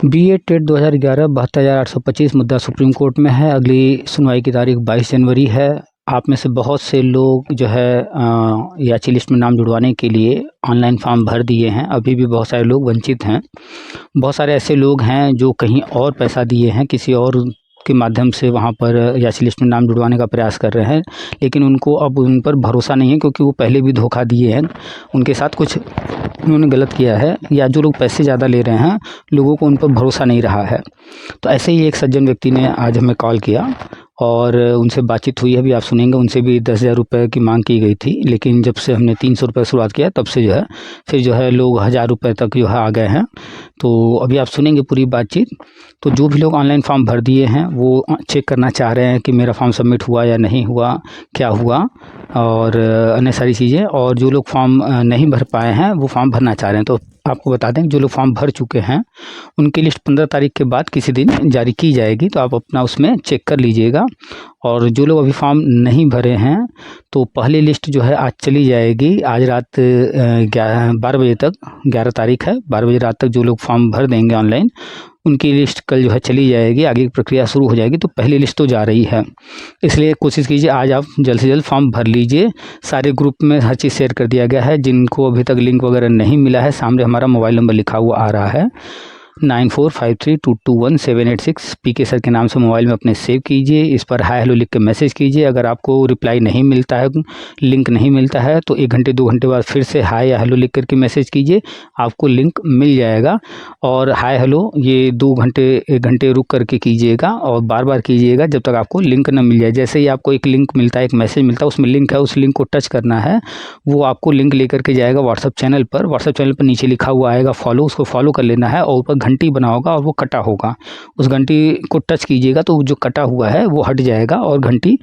BEd TET 2011 72,825 मुद्दा supreme court में है। अगली सुनवाई की तारीख 22 जनवरी है। आप में से बहुत से लोग जो है याची लिस्ट में नाम जुड़वाने के लिए ऑनलाइन फॉर्म भर दिए हैं। अभी भी बहुत सारे लोग वंचित हैं। बहुत सारे ऐसे लोग हैं जो कहीं और पैसा दिए हैं, किसी और के माध्यम से वहाँ पर याची लिस्ट में नाम जुड़वाने का प्रयास कर रहे हैं, लेकिन उनको अब उन पर भरोसा नहीं है, क्योंकि वो पहले भी धोखा दिए हैं। उनके साथ कुछ उन्होंने गलत किया है, या जो लोग पैसे ज़्यादा ले रहे हैं, लोगों को उन पर भरोसा नहीं रहा है। तो ऐसे ही एक सज्जन व्यक्ति ने आज हमें कॉल किया और उनसे बातचीत हुई है। अभी आप सुनेंगे। उनसे भी 10,000 रुपये की मांग की गई थी, लेकिन जब से हमने 300 रुपये शुरुआत किया तब से जो है फिर जो है लोग 1,000 रुपये तक जो है आ गए हैं। तो अभी आप सुनेंगे पूरी बातचीत। तो जो भी लोग ऑनलाइन फॉर्म भर दिए हैं वो चेक करना चाह रहे हैं कि मेरा फॉर्म सबमिट हुआ या नहीं हुआ, क्या हुआ, और अन्य सारी चीज़ें। और जो लोग फॉर्म नहीं भर पाए हैं वो फॉर्म भरना चाह रहे हैं। तो आपको बता दें, जो लोग फॉर्म भर चुके हैं उनकी लिस्ट 15 तारीख के बाद किसी दिन जारी की जाएगी, तो आप अपना उसमें चेक कर लीजिएगा। और जो लोग अभी फॉर्म नहीं भरे हैं तो पहली लिस्ट जो है आज चली जाएगी। आज रात 12 बजे तक, 11 तारीख है, 12 बजे रात तक जो लोग फॉर्म भर देंगे ऑनलाइन, उनकी लिस्ट कल जो है चली जाएगी। आगे की प्रक्रिया शुरू हो जाएगी। तो पहली लिस्ट तो जा रही है, इसलिए कोशिश कीजिए आज आप जल्द से जल्द फॉर्म भर लीजिए। सारे ग्रुप में हर चीज़ शेयर कर दिया गया है। जिनको अभी तक लिंक वगैरह नहीं मिला है, सामने हमारा मोबाइल नंबर लिखा हुआ आ रहा है 9453221786। पीके सर के नाम से मोबाइल में अपने सेव कीजिए। इस पर हाय हेलो लिख के मैसेज कीजिए। अगर आपको रिप्लाई नहीं मिलता है, लिंक नहीं मिलता है, तो 1 घंटे 2 घंटे बाद फिर से हाय या हेलो लिख करके मैसेज कीजिए, आपको लिंक मिल जाएगा। और हाय हेलो ये 2 घंटे 1 घंटे रुक करके कीजिएगा और बार बार कीजिएगा जब तक आपको लिंक न मिल जाए। जैसे ही आपको एक लिंक मिलता है, एक मैसेज मिलता है, उसमें लिंक है, उस लिंक को टच करना है, वो आपको लिंक लेकर के जाएगा व्हाट्सअप चैनल पर। व्हाट्सअप चैनल पर नीचे लिखा हुआ आएगा फॉलो, उसको फॉलो कर लेना है और ऊपर घंटी बना होगा और वो कटा होगा। उस घंटी को टच कीजिएगा तो जो कटा हुआ है वो हट जाएगा और घंटी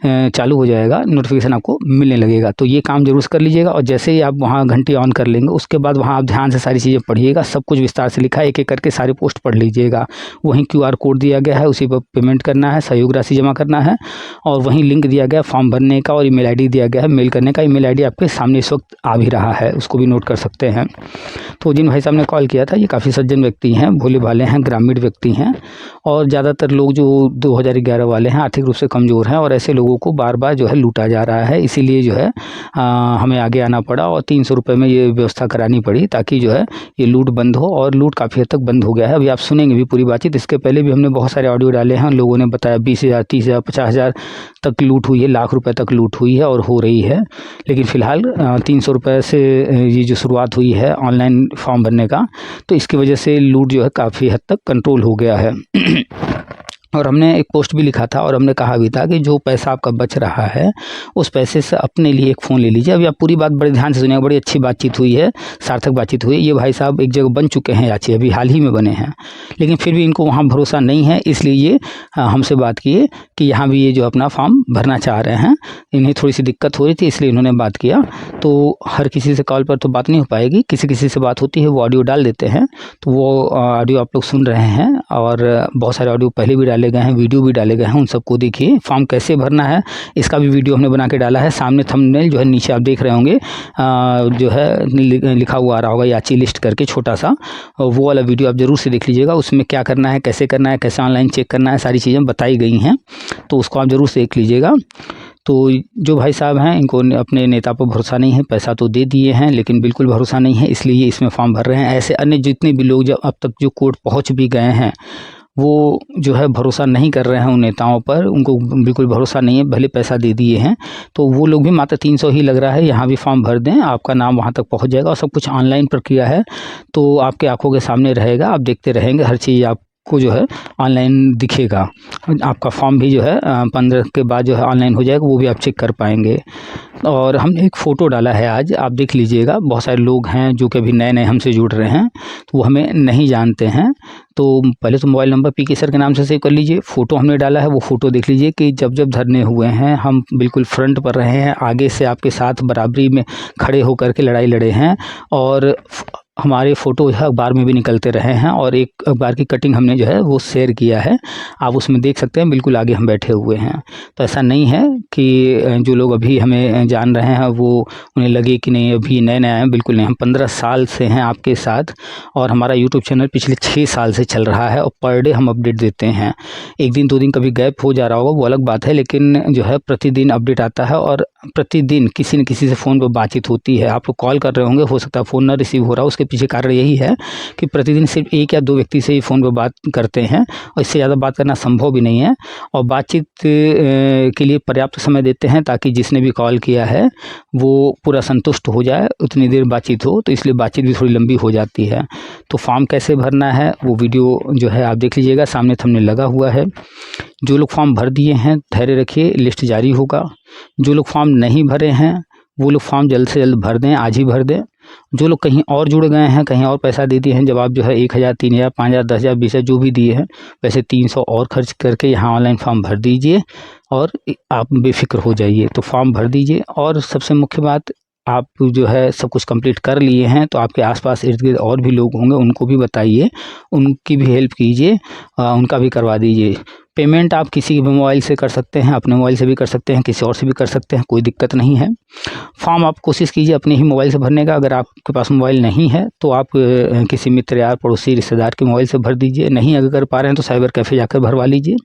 चालू हो जाएगा, नोटिफिकेशन आपको मिलने लगेगा। तो ये काम जरूर कर लीजिएगा। और जैसे ही आप वहाँ घंटी ऑन कर लेंगे, उसके बाद वहाँ आप ध्यान से सारी चीज़ें पढ़िएगा। सब कुछ विस्तार से लिखा है, एक एक करके सारे पोस्ट पढ़ लीजिएगा। वहीं QR कोड दिया गया है, उसी पर पेमेंट करना है, सहयोग राशि जमा करना है। और वहीं लिंक दिया गया फॉर्म भरने का और ईमेल ID दिया गया है मेल करने का। ईमेल ID आपके सामने इस वक्त आ भी रहा है, उसको भी नोट कर सकते हैं। तो जिन भाई साहब ने कॉल किया था, ये काफ़ी सज्जन व्यक्ति हैं, भोले भाले हैं, ग्रामीण व्यक्ति हैं। और ज़्यादातर लोग जो 2011 वाले हैं आर्थिक रूप से कमज़ोर हैं, और ऐसे लोगों को बार बार जो है लूटा जा रहा है। इसीलिए जो है हमें आगे आना पड़ा और 300 रुपये में ये व्यवस्था करानी पड़ी, ताकि जो है ये लूट बंद हो। और लूट काफ़ी हद तक बंद हो गया है। अभी आप सुनेंगे भी पूरी बातचीत। इसके पहले भी हमने बहुत सारे ऑडियो डाले हैं। लोगों ने बताया 20,000, 30,000, 50,000 तक लूट हुई है, लाख रुपए तक लूट हुई है और हो रही है। लेकिन फ़िलहाल 300 रुपये से ये जो शुरुआत हुई है ऑनलाइन फॉर्म भरने का, तो इसकी वजह से लूट जो है काफ़ी हद तक कंट्रोल हो गया है। और हमने एक पोस्ट भी लिखा था और हमने कहा भी था कि जो पैसा आपका बच रहा है उस पैसे से अपने लिए एक फ़ोन ले लीजिए। अभी आप पूरी बात बड़े ध्यान से सुनिएगा। बड़ी अच्छी बातचीत हुई है, सार्थक बातचीत हुई। ये भाई साहब एक जगह बन चुके हैं याची, अभी हाल ही में बने हैं, लेकिन फिर भी इनको वहाँ भरोसा नहीं है। इसलिए ये हमसे बात किए कि यहाँ भी ये जो अपना फॉर्म भरना चाह रहे हैं। इन्हें थोड़ी सी दिक्कत हो रही थी, इसलिए इन्होंने बात किया। तो हर किसी से कॉल पर तो बात नहीं हो पाएगी, किसी किसी से बात होती है, वो ऑडियो डाल देते हैं। तो वो ऑडियो आप लोग सुन रहे हैं और बहुत सारे ऑडियो पहले भी डाले गए हैं, वीडियो भी डाले गए हैं, उन सबको देखिए। फॉर्म कैसे भरना है इसका भी वीडियो हमने बना के डाला है। सामने थंबनेल जो है नीचे आप देख रहे होंगे, जो है लिखा हुआ आ रहा होगा याची लिस्ट करके छोटा सा, वो वाला वीडियो आप जरूर से देख लीजिएगा। उसमें क्या करना है, कैसे करना है, कैसे ऑनलाइन चेक करना है, सारी चीज़ें बताई गई हैं, तो उसको आप जरूर से देख लीजिएगा। तो जो भाई साहब हैं इनको अपने नेता पर भरोसा नहीं है, पैसा तो दे दिए हैं लेकिन बिल्कुल भरोसा नहीं है, इसलिए ये इसमें फॉर्म भर रहे हैं। ऐसे अन्य जितने भी लोग जब अब तक जो कोर्ट पहुंच भी गए हैं, वो जो है भरोसा नहीं कर रहे हैं उन नेताओं पर, उनको बिल्कुल भरोसा नहीं है, भले पैसा दे दिए हैं। तो वो लोग भी मात्र 300 ही लग रहा है, यहाँ भी फॉर्म भर दें, आपका नाम वहाँ तक पहुँच जाएगा। और सब कुछ ऑनलाइन प्रक्रिया है, तो आपके आंखों के सामने रहेगा, आप देखते रहेंगे, हर चीज़ आपको जो है ऑनलाइन दिखेगा। आपका फॉर्म भी जो है 15 के बाद जो है ऑनलाइन हो जाएगा, वो भी आप चेक कर पाएंगे। और हमने एक फ़ोटो डाला है आज, आप देख लीजिएगा। बहुत सारे लोग हैं जो कि अभी नए नए हमसे जुड़ रहे हैं, तो वो हमें नहीं जानते हैं। तो पहले तो मोबाइल नंबर पीके सर के नाम से सेव कर लीजिए। फ़ोटो हमने डाला है, वो फ़ोटो देख लीजिए कि जब जब धरने हुए हैं हम बिल्कुल फ्रंट पर रहे हैं, आगे से आपके साथ बराबरी में खड़े होकर के लड़ाई लड़े हैं। और हमारे फ़ोटो जो है अखबार में भी निकलते रहे हैं और एक अखबार की कटिंग हमने जो है वो शेयर किया है, आप उसमें देख सकते हैं, बिल्कुल आगे हम बैठे हुए हैं। तो ऐसा नहीं है कि जो लोग अभी हमें जान रहे हैं वो उन्हें लगे कि नहीं अभी नए-नए आए हैं, बिल्कुल नहीं। हम 15 साल से हैं आपके साथ और हमारा यूट्यूब चैनल पिछले 6 साल से चल रहा है और पर डे हम अपडेट देते हैं। 1 दिन 2 दिन कभी गैप हो जा रहा होगा वो अलग बात है, लेकिन जो है प्रतिदिन अपडेट आता है और प्रतिदिन किसी न किसी से फ़ोन पर बातचीत होती है। आप लोग कॉल कर रहे होंगे, हो सकता है फ़ोन ना रिसीव हो रहा हो, उसके पीछे कारण यही है कि प्रतिदिन सिर्फ 1 या 2 व्यक्ति से ही फ़ोन पर बात करते हैं और इससे ज़्यादा बात करना संभव भी नहीं है और बातचीत के लिए पर्याप्त समय देते हैं ताकि जिसने भी कॉल किया है वो पूरा संतुष्ट हो जाए, उतनी देर बातचीत हो, तो इसलिए बातचीत भी थोड़ी लंबी हो जाती है। तो फॉर्म कैसे भरना है वो वीडियो जो है आप देख लीजिएगा, सामने थंबनेल लगा हुआ है। जो लोग फॉर्म भर दिए हैं धैर्य रखिए, लिस्ट जारी होगा। जो लोग फॉर्म नहीं भरे हैं वो लोग फॉर्म जल्द से जल्द भर दें, आज ही भर दें। जो लोग कहीं और जुड़ गए हैं, कहीं और पैसा दे दिए हैं, जब आप जो है 1000, 3000, 5000, 10000, 20000 जो भी दिए हैं, वैसे 300 और खर्च करके यहाँ ऑनलाइन फॉर्म भर दीजिए और आप बेफिक्र हो जाइए। तो फॉर्म भर दीजिए और सबसे मुख्य बात, आप जो है सब कुछ कंप्लीट कर लिए हैं तो आपके आसपास इर्द-गिर्द और भी लोग होंगे, उनको भी बताइए, उनकी भी हेल्प कीजिए, उनका भी करवा दीजिए। पेमेंट आप किसी भी मोबाइल से कर सकते हैं, अपने मोबाइल से भी कर सकते हैं, किसी और से भी कर सकते हैं, कोई दिक्कत नहीं है। फॉर्म आप कोशिश कीजिए अपने ही मोबाइल से भरने का, अगर आपके पास मोबाइल नहीं है तो आप किसी मित्र, यार, पड़ोसी, रिश्तेदार के मोबाइल से भर दीजिए। नहीं अगर कर पा रहे हैं तो साइबर कैफ़े जाकर भरवा लीजिए।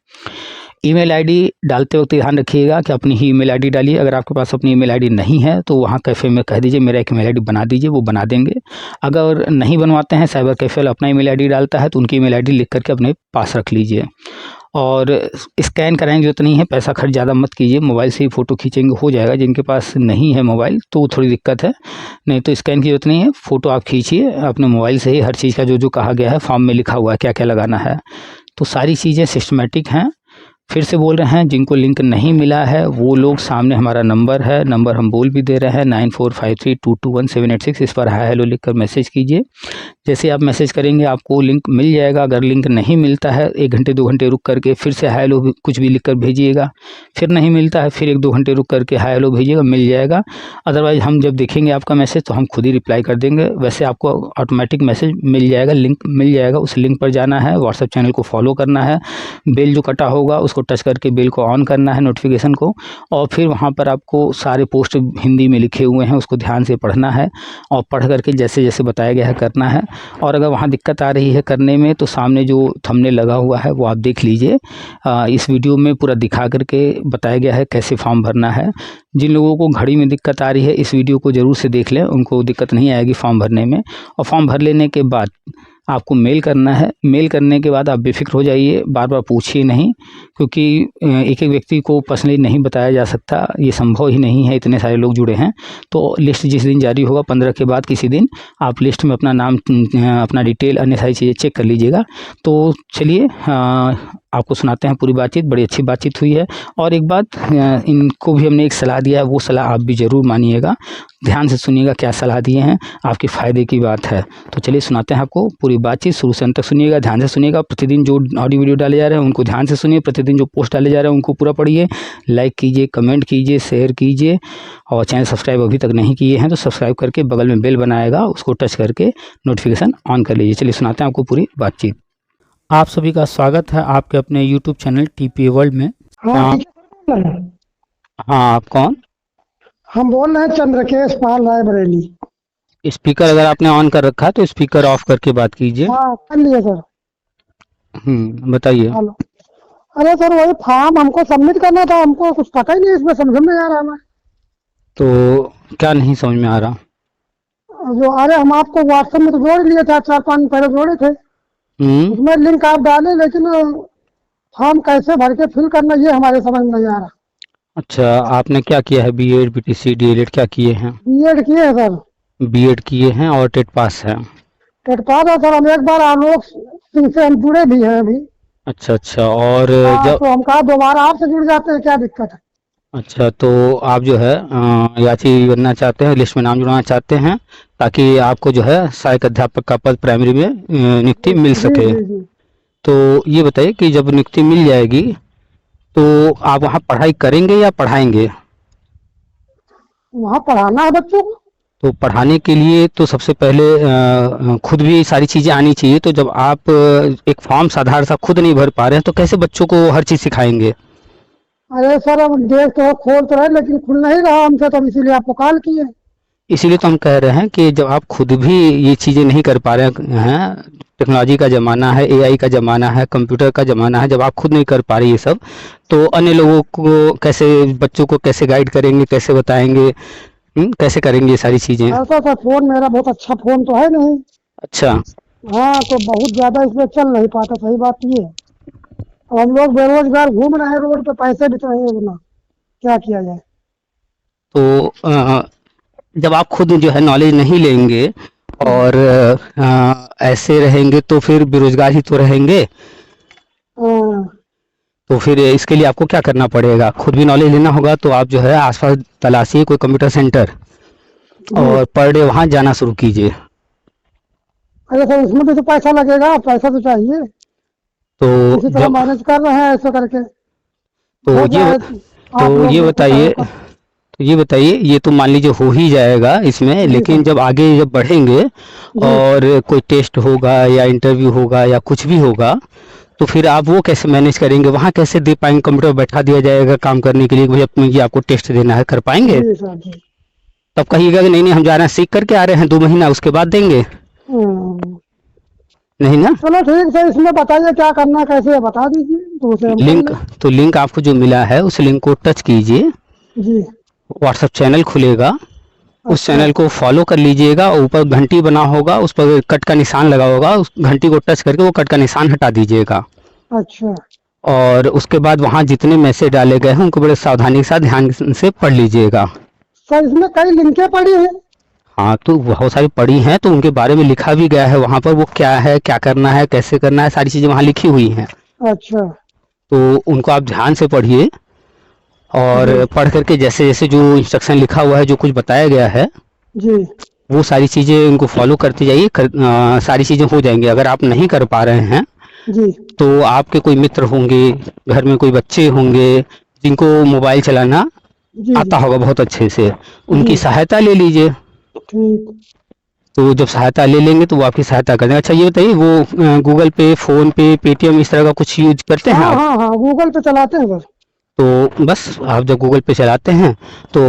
ईमेल आईडी डालते वक्त ध्यान रखिएगा कि अपनी ही ईमेल आईडी डालिए। अगर आपके पास अपनी ईमेल आईडी नहीं है तो वहाँ कैफ़े में कह दीजिए मेरा एक ईमेल आईडी बना दीजिए, वो बना देंगे। अगर नहीं बनवाते हैं, साइबर कैफ़े वाला अपना ईमेल आईडी डालता है तो उनकी ईमेल आईडी लिख करके अपने पास रख लीजिए। और स्कैन कराने की ज़रूरत नहीं है, पैसा खर्च ज़्यादा मत कीजिए, मोबाइल से ही फ़ोटो खींचेंगे हो जाएगा। जिनके पास नहीं है मोबाइल तो थोड़ी दिक्कत है, नहीं तो स्कैन की ज़रूरत नहीं है, फ़ोटो आप खींचिए अपने मोबाइल से ही। हर चीज़ का जो जो कहा गया है फॉर्म में लिखा हुआ है क्या क्या लगाना है, तो सारी चीज़ें सिस्टमेटिक हैं। फिर से बोल रहे हैं, जिनको लिंक नहीं मिला है वो लोग, सामने हमारा नंबर है, नंबर हम बोल भी दे रहे हैं 9453221786, इस पर हाय हेलो लिख कर मैसेज कीजिए। जैसे आप मैसेज करेंगे आपको लिंक मिल जाएगा। अगर लिंक नहीं मिलता है 1 घंटे 2 घंटे रुक करके फिर से हाय हेलो कुछ भी लिख कर भेजिएगा। फिर नहीं मिलता है फिर 1-2 घंटे रुक करके हाय हेलो भेजिएगा, मिल जाएगा। अदरवाइज़ हम जब देखेंगे आपका मैसेज तो हम खुद ही रिप्लाई कर देंगे। वैसे आपको ऑटोमेटिक मैसेज मिल जाएगा, लिंक मिल जाएगा, उस लिंक पर जाना है, व्हाट्सएप चैनल को फॉलो करना है, बेल जो कटा होगा उसको टच करके बेल को ऑन करना है, नोटिफिकेशन को, और फिर वहाँ पर आपको सारे पोस्ट हिंदी में लिखे हुए हैं उसको ध्यान से पढ़ना है और पढ़ करके जैसे जैसे बताया गया है करना है। और अगर वहाँ दिक्कत आ रही है करने में तो सामने जो थंबनेल लगा हुआ है वो आप देख लीजिए। इस वीडियो में पूरा दिखा करके बताया गया है कैसे फॉर्म भरना है। जिन लोगों को घड़ी में दिक्कत आ रही है इस वीडियो को ज़रूर से देख लें, उनको दिक्कत नहीं आएगी फॉर्म भरने में। और फॉर्म भर लेने के बाद आपको मेल करना है। मेल करने के बाद आप बेफिक्र हो जाइए, बार बार पूछिए नहीं, क्योंकि एक एक व्यक्ति को पर्सनली नहीं बताया जा सकता, ये संभव ही नहीं है, इतने सारे लोग जुड़े हैं। तो लिस्ट जिस दिन जारी होगा 15 के बाद किसी दिन आप लिस्ट में अपना नाम, अपना डिटेल, अन्य सारी चीज़ें चेक कर लीजिएगा। तो चलिए आपको सुनाते हैं पूरी बातचीत। बड़ी अच्छी बातचीत हुई है। और एक बात, इनको भी हमने एक सलाह दिया है, वो सलाह आप भी ज़रूर मानिएगा, ध्यान से सुनिएगा क्या सलाह दिए हैं, आपके फ़ायदे की बात है। तो चलिए सुनाते हैं आपको पूरी बातचीत, शुरू से अंत तक सुनिएगा, ध्यान से सुनिएगा। प्रतिदिन जो ऑडियो वीडियो डाले जा रहे हैं उनको ध्यान से सुनिए, प्रतिदिन जो पोस्ट डाले जा रहे हैं उनको पूरा पढ़िए, लाइक कीजिए, कमेंट कीजिए, शेयर कीजिए, और चैनल सब्सक्राइब अभी तक नहीं किए हैं तो सब्सक्राइब करके बगल में बेल बनाएगा उसको टच करके नोटिफिकेशन ऑन कर लीजिए। चलिए सुनाते हैं आपको पूरी बातचीत। आप सभी का स्वागत है आपके अपने यूट्यूब चैनल टीपीए वर्ल्ड में। हाँ, हाँ, आप कौन? हम बोल रहे हैं चंद्रकेश पाल रायबरेली। स्पीकर अगर आपने ऑन कर रखा है तो स्पीकर ऑफ करके बात कीजिए। हाँ, कर लिए सर। बताइए। हेलो। अरे सर, वही फॉर्म हमको सबमिट करना था, हमको कुछ पता ही नहीं, इसमें समझ में आ रहा है। तो क्या नहीं समझ में आ रहा? अरे हम आपको व्हाट्सएप में तो जोड़ लिए थे, 4-5 दिन पहले जोड़े थे, उसमें लिंक आप डाले, लेकिन फॉर्म कैसे भर के फिल करना ये हमारे समझ में नहीं आ रहा। अच्छा, आपने क्या किया है? बीएड, बीटीसी, डीएलएड क्या किए हैं? बीएड किए है सर। बीएड किए हैं और टेट पास है? टेट पास है सर। हम एक बार आलोक सिंह से हम जुड़े भी हैं अभी। अच्छा, और हाँ, जब तो हम कहा दोबारा आपसे जुड़ जाते हैं, क्या दिक्कत है? अच्छा, तो आप जो है याची बनना चाहते हैं, लिस्ट में नाम जुड़वाना चाहते हैं ताकि आपको जो है सहायक अध्यापक का पद प्राइमरी में नियुक्ति मिल सके। जी। तो ये बताइए कि जब नियुक्ति मिल जाएगी तो आप वहाँ पढ़ाई करेंगे या पढ़ाएंगे? वहाँ पढ़ाना है बच्चों को। तो पढ़ाने के लिए तो सबसे पहले खुद भी सारी चीज़ें आनी चाहिए। तो जब आप एक फॉर्म साधारण सा खुद नहीं भर पा रहे हैं तो कैसे बच्चों को हर चीज़ सिखाएंगे? अरे सर, अब देख तो खोल तो रहे लेकिन खुल नहीं रहा हमसे, तो इसीलिए आपको कॉल किए। इसीलिए तो हम कह रहे हैं कि जब आप खुद भी ये चीज़ें नहीं कर पा रहे हैं, टेक्नोलॉजी का ज़माना है, एआई का ज़माना है, कंप्यूटर का ज़माना है, जब आप खुद नहीं कर पा रहे ये सब, तो अन्य लोगों को कैसे, बच्चों को कैसे गाइड करेंगे, कैसे बताएंगे, कैसे करेंगे ये सारी चीज़ें? ऐसा सर, फोन मेरा बहुत अच्छा फोन तो है नहीं। अच्छा। हाँ, तो बहुत ज्यादा इसमें चल नहीं पाता, सही बात ये है। अब हम लोग बेरोजगार घूम रहे हैं रोड पे, पैसे भी तो नहीं देना, क्या किया जाए। तो जब आप खुद जो है नॉलेज नहीं लेंगे और ऐसे रहेंगे तो फिर बेरोजगार ही तो रहेंगे। हाँ, तो फिर इसके लिए आपको क्या करना पड़ेगा? खुद भी नॉलेज लेना होगा। तो आप जो है आसपास तलाशिए कोई कंप्यूटर सेंटर और पर डे वहाँ जाना शुरू कीजिए। अरे सर, उसमें भी तो पैसा लगेगा, पैसा तो चाहिए। तो इसी तरह जब मैनेज कर रहे हैं ऐसे करके, तो हो ये जाए। आप तो लोग ये देखो बताइए करो। तो ये बताइए, ये तो मान लीजिए हो ही जाएगा इसमें, जी लेकिन सर। जब आगे जब बढ़ेंगे जी। और कोई टेस्ट होगा या इंटरव्यू होगा या कुछ भी होगा, तो फिर आप वो कैसे मैनेज करेंगे? वहाँ कैसे दे पाएंगे? कंप्यूटर बैठा दिया जाएगा काम करने के लिए कि भैया ये आपको टेस्ट देना है, कर पाएंगे? जी सर जी। तब कहिएगा कि नहीं नहीं, हम जा रहे हैं, सीख करके आ रहे हैं, 2 महीना उसके बाद देंगे। हम्म, नहीं ना। चलो ठीक है, इसमें बताइए क्या करना है, कैसे है बता दीजिए तो उसे हम कर लिंक लें। तो लिंक आपको जो मिला है उस लिंक को टच कीजिए, जी। व्हाट्सएप चैनल खुलेगा, उस अच्छा। चैनल को फॉलो कर लीजिएगा। और ऊपर घंटी बना होगा, उस पर कट का निशान लगा होगा, उस घंटी को टच करके वो कट का निशान हटा दीजिएगा। अच्छा और उसके बाद वहाँ जितने मैसेज डाले गए हैं उनको बड़े सावधानी के साथ ध्यान से पढ़ लीजिएगा। सर, इसमें कई लिंकें पड़ी हैं। हाँ, तो बहुत सारी पढ़ी हैं, तो उनके बारे में लिखा भी गया है वहाँ पर, वो क्या है, क्या करना है, कैसे करना है, सारी चीज़ें वहाँ लिखी हुई हैं। अच्छा। तो उनको आप ध्यान से पढ़िए और जी। पढ़ करके जैसे जैसे जो इंस्ट्रक्शन लिखा हुआ है, जो कुछ बताया गया है, जी। वो सारी चीज़ें उनको फॉलो करते जाइए। सारी चीज़ें हो जाएंगी। अगर आप नहीं कर पा रहे हैं जी। तो आपके कोई मित्र होंगे, घर में कोई बच्चे होंगे जिनको मोबाइल चलाना जी। आता जी। होगा बहुत अच्छे से, उनकी जी। सहायता ले लीजिए। ठीक। तो जब सहायता ले लेंगे तो वो आपकी सहायता कर देंगे। अच्छा ये बताइए, वो गूगल पे, फ़ोन पे, पेटीएम इस तरह का कुछ यूज करते हैं हाँ आप? हाँ हाँ, गूगल पे चलाते हैं सर। तो बस आप जब गूगल पे चलाते हैं तो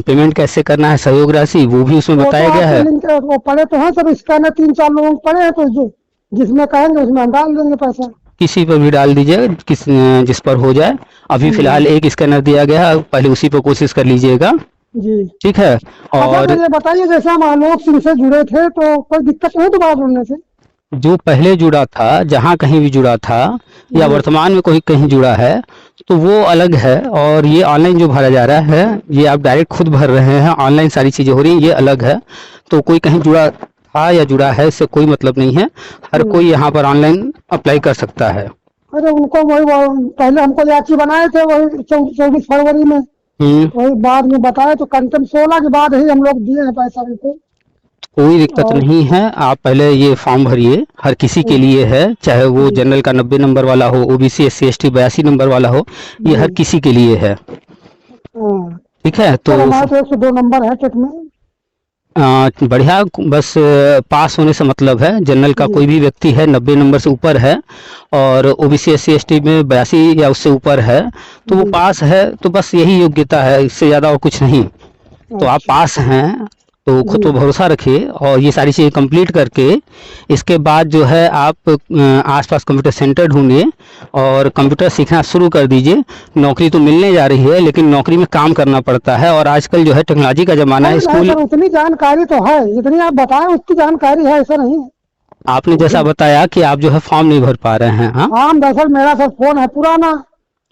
पेमेंट कैसे करना है, सहयोग राशि, वो भी उसमें वो तो बताया गया आपके है। लिंक वो पढ़े तो हैं सब, स्कैनर 3-4 लोगों को पढ़े हैं, तो जो जिसमें कहेंगे उसमें हम डाल देंगे पैसा। किसी पर भी डाल दीजिए, जिस पर हो जाए। अभी फ़िलहाल एक स्कैनर दिया गया है, पहले उसी पर कोशिश कर लीजिएगा। जी। ठीक है? अच्छा, तो और ये बताइए, जैसे हम आलोक सिंह से जुड़े थे तो कोई दिक्कत नहीं दोबारा जुड़ने से? जो पहले जुड़ा था, जहाँ कहीं भी जुड़ा था या जी। वर्तमान में कोई कहीं जुड़ा है, तो वो अलग है। और ये ऑनलाइन जो भरा जा रहा है, ये आप डायरेक्ट खुद भर रहे हैं, ऑनलाइन सारी चीज़ें हो रही हैं, ये अलग है। तो कोई कहीं जुड़ा था या जुड़ा है, इससे कोई मतलब नहीं है। हर कोई यहाँ पर ऑनलाइन अप्लाई कर सकता है। अरे उनको वही पहले हमको याची बनाए थे, वही 24 फरवरी में, हम्म। वही बाद में बताए, तो कंटेम 16 के बाद ही हम लोग दिए हैं पैसा उनको। कोई दिक्कत और नहीं है, आप पहले ये फॉर्म भरिए, हर किसी के लिए है, चाहे वो जी। जनरल का 90 नंबर वाला हो, ओबीसी SC ST 82 नंबर वाला हो, ये हर जी। किसी के लिए है। हाँ। ठीक है? तो सर, हमारे तो 102 नंबर है टेट में। बढ़िया, बस पास होने से मतलब है। जनरल का जी। कोई भी व्यक्ति है 90 नंबर से ऊपर है और ओबीसी SC ST में 82 या उससे ऊपर है, तो वो जी। पास है। तो बस यही योग्यता है, इससे ज़्यादा और कुछ नहीं। तो आप अच्छा। पास हैं तो खुद जी। पर भरोसा रखिए और ये सारी चीज़ें कंप्लीट करके इसके बाद जो है आप आसपास कंप्यूटर सेंटर ढूंढिए और कंप्यूटर सीखना शुरू कर दीजिए। नौकरी तो मिलने जा रही है, लेकिन नौकरी में काम करना पड़ता है और आजकल जो है टेक्नोलॉजी का ज़माना है। नहीं नहीं स्कूल सर, उतनी जानकारी तो है, जितनी आप बताएं उतनी जानकारी है, ऐसा नहीं है। आपने जैसा बताया कि आप जो है फॉर्म नहीं भर पा रहे हैं। हाँ। हाँ, दरअसल मेरा सर फोन है पुराना,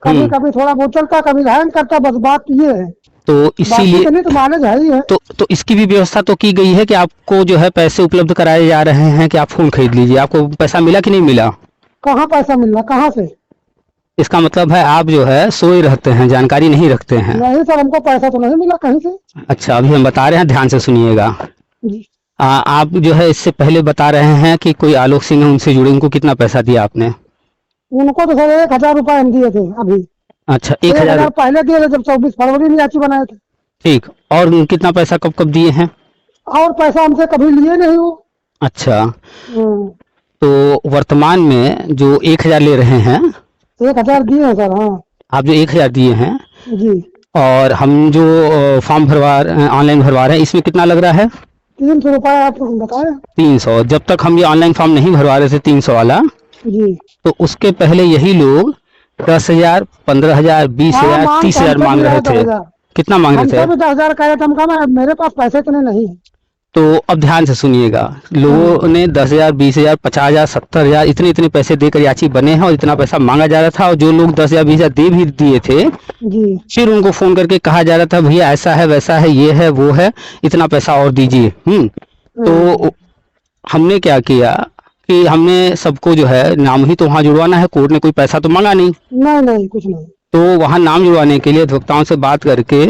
कभी कभी थोड़ा बहुत चलता, कभी हैंग करता, बस बात ये है। तो बाकी इसीलिए तो नहीं, तो नॉलेज है ही है। तो इसकी भी व्यवस्था तो की गई है कि आपको जो है पैसे उपलब्ध कराए जा रहे हैं कि आप फ़ोन खरीद लीजिए। आपको पैसा मिला कि नहीं मिला? कहाँ पैसा मिल रहा, कहाँ से? इसका मतलब है आप जो है सोए रहते हैं, जानकारी नहीं रखते हैं। नहीं सर, हमको पैसा तो नहीं मिला कहीं से। अच्छा, अभी हम बता रहे हैं, ध्यान से सुनिएगा। जी। आप जो है इससे पहले बता रहे हैं कि कोई आलोक सिंह है, उनसे जुड़े, उनको कितना पैसा दिया आपने? उनको तो सर 1,000 रुपये हम दिए थे अभी। अच्छा, 1,000 1000। पहले दिए थे जब 24 फरवरी में याची बनाए थे। ठीक। और कितना पैसा कब कब दिए हैं? और पैसा हमसे कभी लिए नहीं हो। अच्छा, हम्म, तो वर्तमान में जो 1000 ले रहे हैं, 1000 दिए हैं सर। हाँ आप जो 1000 दिए हैं जी, और हम जो फॉर्म ऑनलाइन भरवा रहे हैं, इसमें कितना लग रहा है? 300 रुपये आप बताए। 300। जब तक हम ये ऑनलाइन फॉर्म नहीं भरवा रहे थे 300 वाला, जी तो उसके पहले यही लोग 10,000, 15,000, 20,000, हाँ, 30,000 मांग रहे थे। 10,000 कितना मांग रहे हमसे थे? भी 10,000 कह रहे थे। हम कहा मेरे पास पैसे इतने नहीं है। तो अब ध्यान से सुनिएगा, लोगों ने 10,000, 20,000, 50,000, 70,000 इतने इतने पैसे देकर याची बने हैं और इतना पैसा मांगा जा रहा था। और जो लोग 10,000, 20,000 दे भी दिए थे, जी फिर उनको फोन करके कहा जा रहा था भैया ऐसा है वैसा है, ये है वो है, इतना पैसा और दीजिए। तो हमने क्या किया कि हमने सबको जो है नाम ही तो वहाँ जुड़वाना है, कोर्ट ने कोई पैसा तो मांगा नहीं। नहीं कुछ नहीं। तो वहाँ नाम जुड़वाने के लिए अधिवक्ताओं से बात करके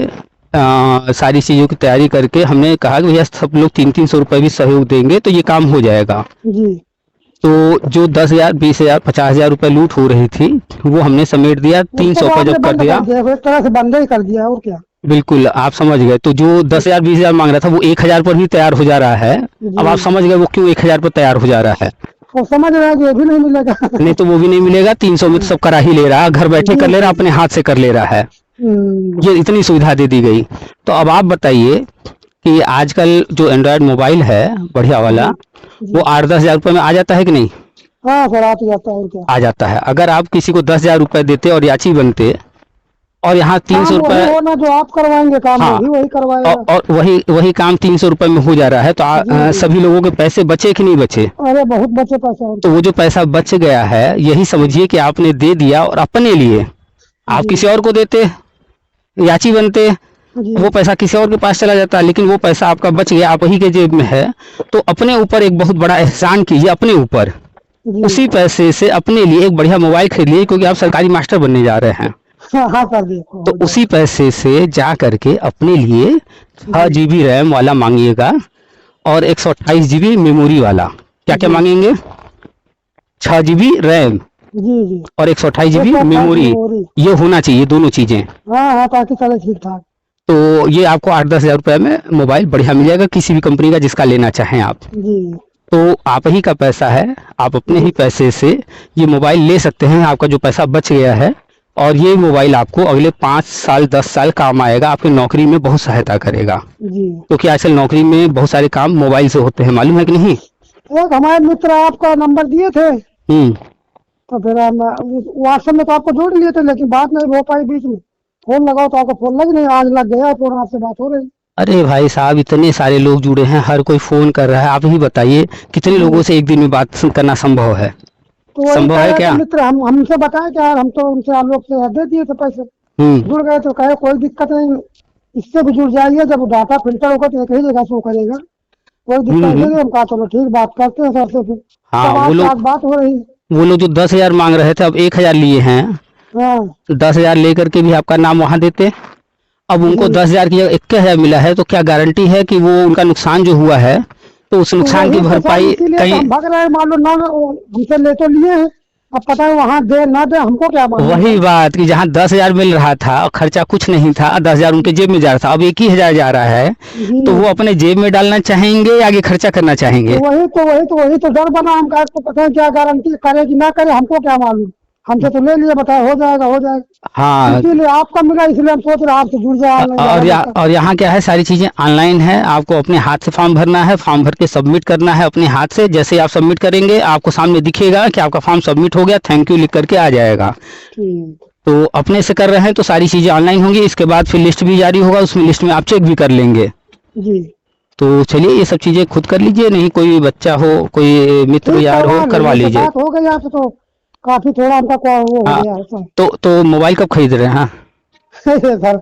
सारी चीज़ों की तैयारी करके हमने कहा कि भैया सब लोग 300-300 रुपये भी सहयोग देंगे तो ये काम हो जाएगा। जी तो जो 10,000, 20,000, 50,000 रुपये लूट हो रही थी वो हमने समेट दिया। 300 रुपये जब कर दिया, एक तरह से बंद ही कर दिया और क्या। बिल्कुल आप समझ गए। तो जो 10,000, 20,000 मांग रहा था वो 1,000 पर भी तैयार हो जा रहा है। अब आप समझ गए वो क्यों 1,000 पर तैयार हो जा रहा है। वो समझ रहा है कि ये भी नहीं मिलेगा। नहीं तो वो भी नहीं मिलेगा। 300 में तो सब करा ही ले रहा है, घर बैठे कर ले रहा है, अपने हाथ से कर ले रहा है। ये इतनी सुविधा दे दी गई। तो अब आप बताइए कि आजकल जो एंड्रॉयड मोबाइल है बढ़िया वाला, वो 8-10 हज़ार रुपये में आ जाता है कि नहीं? हाँ सर आ जाता है और क्या। आ जाता है। अगर आप किसी को 10,000 रुपये देते और याची बनते और यहाँ 300 रुपये, जो आप करवाएंगे काम, हाँ, वही करवाएगा। और वही काम 300 रुपये में हो जा रहा है। तो सभी लोगों के पैसे बचे कि नहीं बचे? अरे बहुत बचे पैसा। तो वो जो पैसा बच गया है, यही समझिए कि आपने दे दिया और अपने लिए। आप किसी और को देते, याची बनते, वो पैसा किसी और के पास चला जाता, लेकिन वो पैसा आपका बच गया, आप ही के जेब में है। तो अपने ऊपर एक बहुत बड़ा एहसान कीजिए, अपने ऊपर। उसी पैसे से अपने लिए एक बढ़िया मोबाइल खरीद लीजिए, क्योंकि आप सरकारी मास्टर बनने जा रहे हैं। हाँ सर देखो, तो उसी पैसे से जा करके अपने लिए 6 GB रैम वाला मांगिएगा और 128 GB मेमोरी वाला। क्या क्या मांगेंगे? 6 GB रैम जी और 128 GB मेमोरी। ये होना चाहिए दोनों चीजें। हाँ ताकि चले ठीक ठाक। तो ये आपको 8-10 हज़ार रुपये में मोबाइल बढ़िया मिल जाएगा, किसी भी कंपनी का, जिसका लेना चाहें आप। जी तो आप ही का पैसा है, आप अपने ही पैसे से ये मोबाइल ले सकते हैं। आपका जो पैसा बच गया है, और ये मोबाइल आपको अगले 5 साल 10 साल काम आएगा, आपकी नौकरी में बहुत सहायता करेगा। क्योंकि आजकल नौकरी में बहुत सारे काम मोबाइल से होते हैं, मालूम है कि नहीं? एक हमारे मित्र आपका नंबर दिए थे, तो फिर व्हाट्सएप में तो आपको जोड़ लिए थे, लेकिन बात नहीं हो पाई। बीच में फोन लगाओ तो आपका फोन लग नहीं, आज लग गया फोन, आपसे बात हो रही। अरे भाई साहब, इतने सारे लोग जुड़े हैं, हर कोई फोन कर रहा है। आप ही बताइए कितने लोगों से एक दिन में बात करना संभव है? तो संभव है क्या? मित्र हमसे बताया क्या, हम तो उनसे आप लोग से दे दिए थे पैसे, जुड़ गए। तो कहे कोई दिक्कत नहीं, इससे भी जुड़ जाइए, जब डाटा फिल्टर होगा तो एक ही जगह शो करेगा, कोई दिक्कत नहीं। हम कहा चलो ठीक, बात करते हैं सर से। फिर बात हो रही। वो लोग जो 10,000 मांग रहे थे, अब 1,000 लिए हैं। 10,000 लेकर के भी आपका नाम वहाँ देते। अब उनको 10,000 की जगह 21,000 मिला है, तो क्या गारंटी है कि वो उनका नुकसान जो हुआ है, तो उस नुकसान की भरपाई कहीं भाग रहा है। मान लो हमसे ले तो लिए हैं, अब पता है वहाँ दे ना दे, हमको क्या मालूम। वही बात कि जहाँ 10,000 मिल रहा था और खर्चा कुछ नहीं था, 10,000 उनके जेब में जा रहा था, अब 21,000 जा रहा है, तो वो अपने जेब में डालना चाहेंगे या आगे खर्चा करना चाहेंगे? वही तो डर बना। हम आपको पता है क्या गारंटी करे कि ना करे, हमको क्या मालूम। हमसे तो ले लिया, बताया हो जाएगा। हाँ, इसीलिए आपका मिला, इसलिए हम सोच रहे आपसे जुड़ जाए। और यहाँ क्या है, सारी चीजें ऑनलाइन है। आपको अपने हाथ से फॉर्म भरना है, फॉर्म भर के सबमिट करना है अपने हाथ से। जैसे आप सबमिट करेंगे, आपको सामने दिखेगा कि आपका फॉर्म सबमिट हो गया, थैंक यू लिख करके आ जाएगा। तो अपने से कर रहे हैं तो सारी चीजें ऑनलाइन होंगी। इसके बाद फिर लिस्ट भी जारी होगा, उसमें लिस्ट में आप चेक भी कर लेंगे जी। तो चलिए ये सब चीजें खुद कर लीजिए, नहीं कोई बच्चा हो, कोई मित्र यार हो, करवा लीजिए। हो गई आपसे तो काफी थोड़ा हमका वो हो गया। तो मोबाइल कब खरीद रहे हैं? सर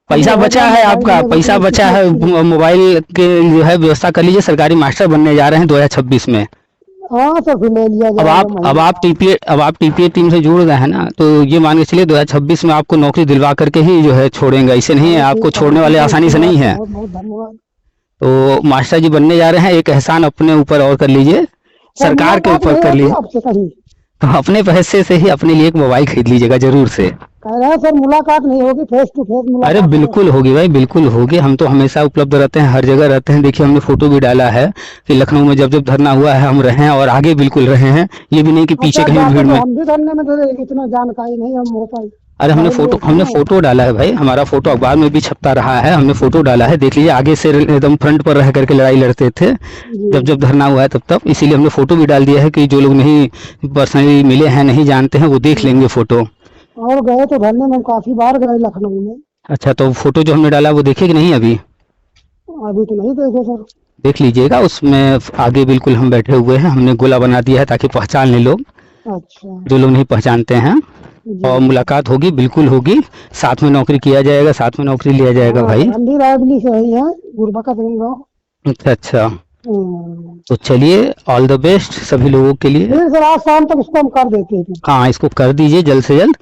पैसा बचा है आपका, पैसा बचा है, मोबाइल के जो है व्यवस्था कर लीजिए। सरकारी मास्टर बनने जा रहे हैं 2026 में। हाँ तो फिर ले लिया। अब आप टीपीए टीम से जुड़ गए हैं ना, तो ये मान के चलिए 2026 में आपको नौकरी दिलवा करके ही जो है छोड़ेंगे। ऐसे नहीं है, आपको छोड़ने वाले आसानी से नहीं है। तो मास्टर जी बनने जा रहे हैं, एक एहसान अपने ऊपर और कर लीजिए, सरकार के ऊपर कर लीजिए। तो अपने पैसे से ही अपने लिए एक मोबाइल खरीद लीजिएगा जरूर से। कह रहे हैं सर मुलाकात नहीं होगी, फेस टू फेस अरे मुलाकात बिल्कुल होगी भाई, बिल्कुल होगी। हम तो हमेशा उपलब्ध रहते हैं, हर जगह रहते हैं। देखिए हमने फोटो भी डाला है कि लखनऊ में जब जब धरना हुआ है हम रहे हैं और आगे बिल्कुल रहे हैं। ये भी नहीं कि पीछे अच्छा कहीं जाते भीड़ तो में। हम भी धरने में थे, इतना जानकारी नहीं हम हो पाई। अरे हमने भाई फोटो लोग हमने हैं। फोटो डाला है भाई, हमारा फोटो अखबार में भी छपता रहा है। हमने फोटो डाला है, देख लीजिए आगे से एकदम फ्रंट पर रह करके लड़ाई लड़ते थे जब जी जब धरना हुआ है तब तब। इसीलिए हमने फोटो भी डाल दिया है कि जो लोग नहीं पर्सनली मिले हैं, नहीं जानते हैं, वो देख जी। लेंगे फोटो। और गए तो धरने में हम काफी बार गए लखनऊ में। अच्छा, तो फोटो जो हमने डाला वो देखे कि नहीं अभी? अभी तो नहीं देखे सर। देख लीजिएगा, उसमें आगे बिल्कुल हम बैठे हुए हैं। हमने गोला बना दिया है ताकि पहचान ले लोग, अच्छा जो लोग नहीं पहचानते हैं। जी। और मुलाकात होगी, बिल्कुल होगी। साथ में नौकरी किया जाएगा, साथ में नौकरी लिया जाएगा हाँ भाई। सर, हम भी रायबली से ही हैं, गुरबखत गाँव। अच्छा अच्छा, हम्म। तो चलिए, ऑल द बेस्ट सभी लोगों के लिए। फिर सर आज शाम तक इसको हम कर देते हैं। हाँ, इसको कर दीजिए जल्द से जल्द।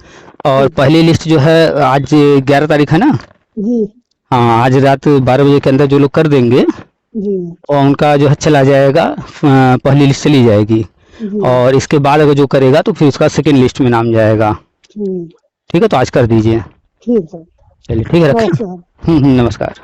और ठीक। पहली लिस्ट जो है आज 11 तारीख है ना? जी हाँ, आज रात 12 बजे के अंदर जो लोग कर देंगे जी और उनका जो है चला जाएगा, पहली लिस्ट चली जाएगी। जी। और इसके बाद अगर जो करेगा तो फिर उसका सेकेंड लिस्ट में नाम जाएगा। ठीक ठीक है, तो आज कर दीजिए। ठीक सर। चलिए ठीक है, रखें। नमस्कार। नमस्कार।